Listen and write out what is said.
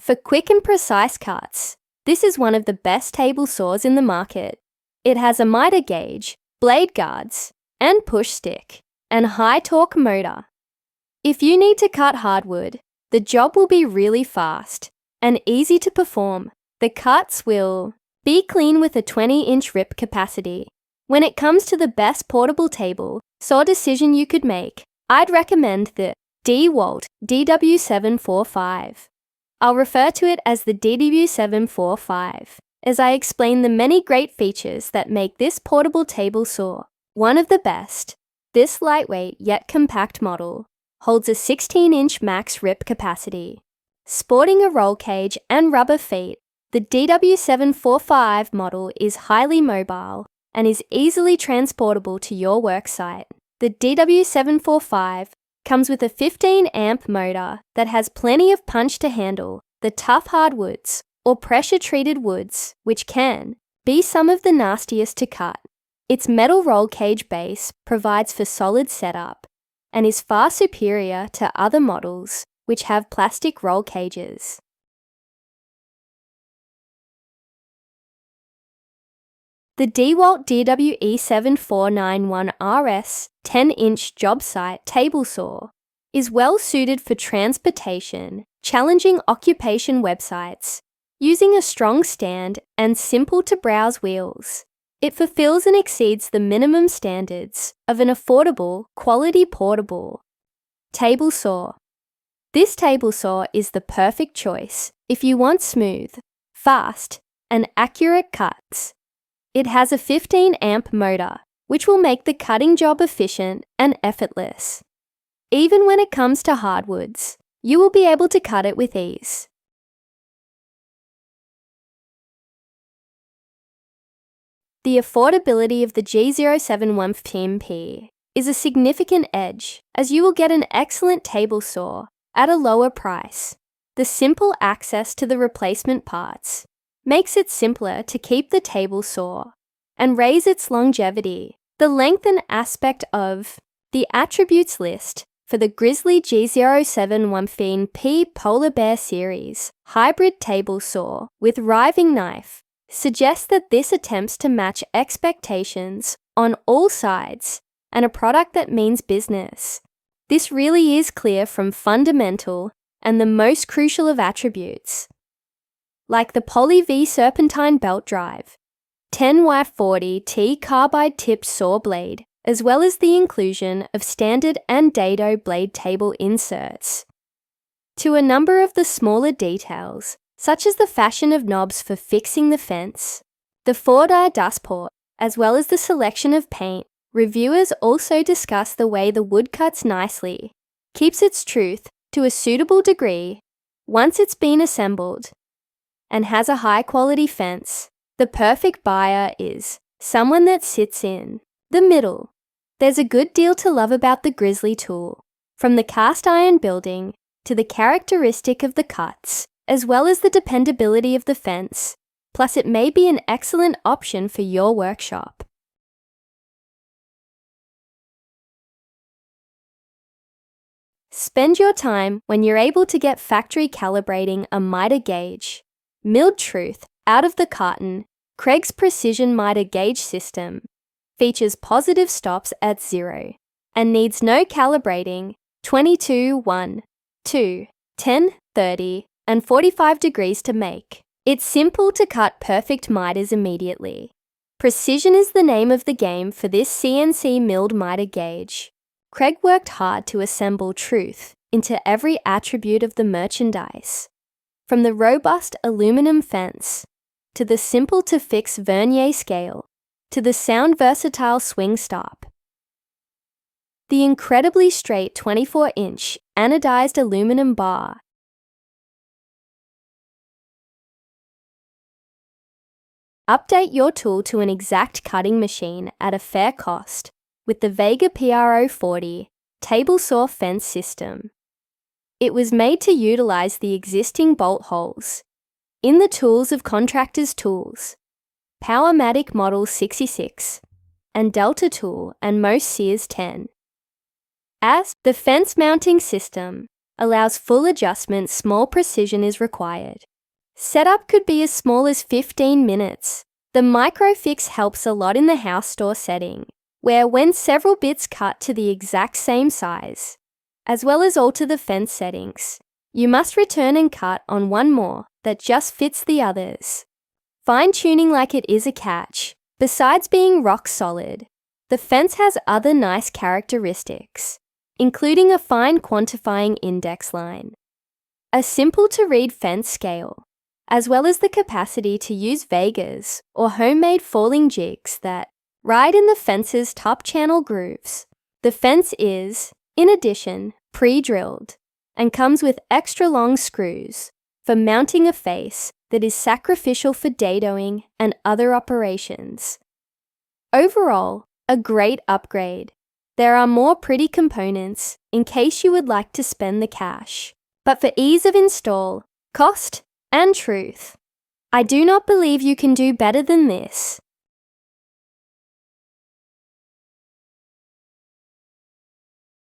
For quick and precise cuts, this is one of the best table saws in the market. It has a miter gauge, blade guards, and push stick, and high torque motor. If you need to cut hardwood, the job will be really fast and easy to perform. The cuts will be clean with a 20-inch rip capacity. When it comes to the best portable table saw decision you could make, I'd recommend the DeWalt DW745. I'll refer to it as the DW745 as I explain the many great features that make this portable table saw one of the best. This lightweight yet compact model holds a 16-inch max rip capacity. Sporting a roll cage and rubber feet, the DW745 model is highly mobile and is easily transportable to your worksite. The DW745 comes with a 15-amp motor that has plenty of punch to handle the tough hardwoods or pressure-treated woods, which can be some of the nastiest to cut. Its metal roll cage base provides for solid setup and is far superior to other models which have plastic roll cages. The DeWalt DWE7491RS 10-inch job site table saw is well suited for transportation, challenging occupation websites, using a strong stand and simple-to-browse wheels. It fulfills and exceeds the minimum standards of an affordable, quality portable table saw. This table saw is the perfect choice if you want smooth, fast, and accurate cuts. It has a 15-amp motor, which will make the cutting job efficient and effortless. Even when it comes to hardwoods, you will be able to cut it with ease. The affordability of the G071MP is a significant edge, as you will get an excellent table saw at a lower price. The simple access to the replacement parts makes it simpler to keep the table saw and raise its longevity. The length and aspect of the attributes list for the Grizzly G071MP Polar Bear Series hybrid table saw with riving knife suggests that this attempts to match expectations on all sides and a product that means business. This really is clear from fundamental and the most crucial of attributes, like the Poly V Serpentine belt drive, 10Y40T carbide-tipped saw blade, as well as the inclusion of standard and dado blade table inserts, to a number of the smaller details, such as the fashion of knobs for fixing the fence, the 4-die dust port, as well as the selection of paint. Reviewers also discuss the way the wood cuts nicely, keeps its truth to a suitable degree once it's been assembled, and has a high-quality fence. The perfect buyer is someone that sits in the middle. There's a good deal to love about the Grizzly tool, from the cast iron building to the characteristic of the cuts, as well as the dependability of the fence. Plus, it may be an excellent option for your workshop. Spend your time when you're able to get factory calibrating a miter gauge. Milled truth out of the carton. Craig's Precision Miter Gauge System features positive stops at 0 and needs no calibrating 22, 1, 2, 10, 30, and 45 degrees to make. It's simple to cut perfect miters immediately. Precision is the name of the game for this CNC milled miter gauge. Craig worked hard to assemble truth into every attribute of the merchandise, from the robust aluminum fence to the simple-to-fix vernier scale, to the sound-versatile swing stop. The incredibly straight 24-inch anodized aluminum bar. Update your tool to an exact cutting machine at a fair cost with the Vega PRO40 table saw fence system. It was made to utilize the existing bolt holes in the tools of contractors' tools, Powermatic Model 66, and Delta Tool and most Sears 10. As the fence mounting system allows full adjustment. Small precision is required. Setup could be as small as 15 minutes. The microfix helps a lot in the house store setting, where when several bits cut to the exact same size, as well as alter the fence settings, you must return and cut on one more that just fits the others. Fine-tuning like it is a catch. Besides being rock solid, the fence has other nice characteristics, including a fine quantifying index line, a simple-to-read fence scale, as well as the capacity to use Vegas or homemade falling jigs that ride in the fence's top channel grooves. The fence is, in addition, pre-drilled and comes with extra long screws for mounting a face that is sacrificial for dadoing and other operations. Overall, a great upgrade. There are more pretty components in case you would like to spend the cash, but for ease of install, cost, and truth, I do not believe you can do better than this.